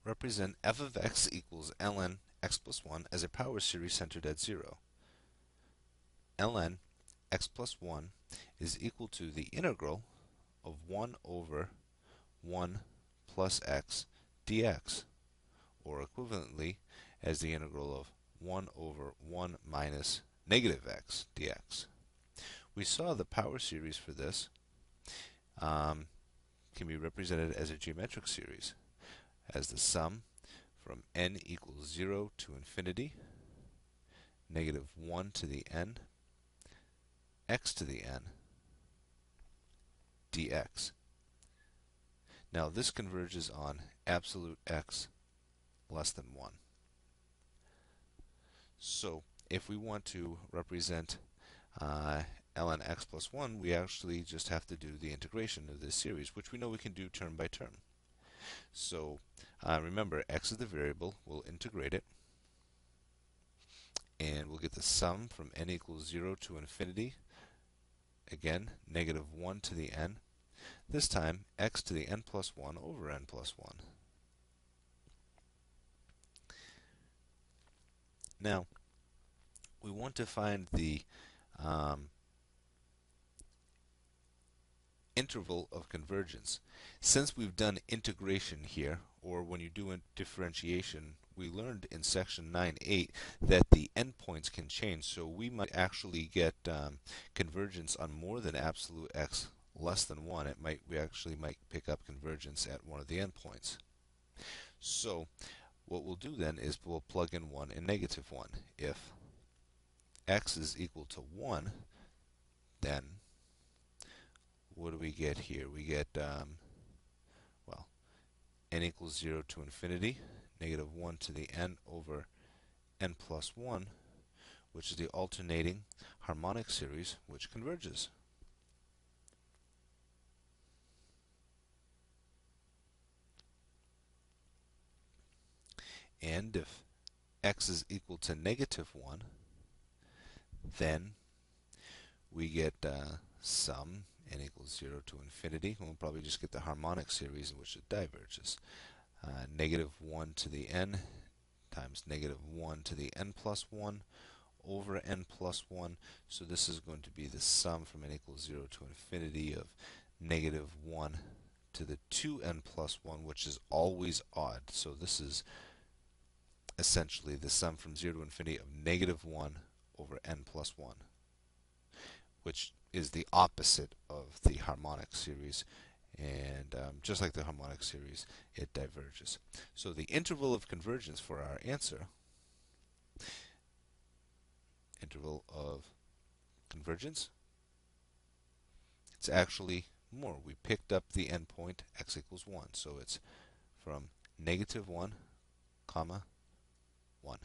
Represent f of x equals ln x plus 1 as a power series centered at 0. Ln x plus 1 is equal to the integral of 1 over 1 plus x dx, or equivalently as the integral of 1 over 1 minus negative x dx. We saw the power series for this can be represented as a geometric series as the sum from n equals 0 to infinity, negative 1 to the n, x to the n, dx. Now this converges on absolute x less than 1. So if we want to represent ln x plus 1, we actually just have to do the integration of this series, which we know we can do term by term. So remember, x is the variable. We'll integrate it, and we'll get the sum from n equals 0 to infinity. Again, negative 1 to the n. This time, x to the n plus 1 over n plus 1. Now, we want to find the interval of convergence. Since we've done integration here, or when you do differentiation, we learned in section 9.8 that the endpoints can change, so we might actually get convergence on more than absolute x less than 1. We actually might pick up convergence at one of the endpoints. So what we'll do then is we'll plug in 1 and negative 1. If x is equal to 1, then what do we get here? We get, well, n equals 0 to infinity, negative 1 to the n over n plus 1, which is the alternating harmonic series which converges. And if x is equal to negative 1, then we get sum n equals 0 to infinity. We'll probably just get the harmonic series in which it diverges. Negative 1 to the n times negative 1 to the n plus 1 over n plus 1. So this is going to be the sum from n equals 0 to infinity of negative 1 to the 2n plus 1, which is always odd. So this is essentially the sum from 0 to infinity of negative 1 over n plus 1, which is the opposite of the harmonic series, and just like the harmonic series, it diverges. So the interval of convergence for our answer, interval of convergence, it's actually more. We picked up the endpoint x equals 1, so it's from negative 1, comma 1.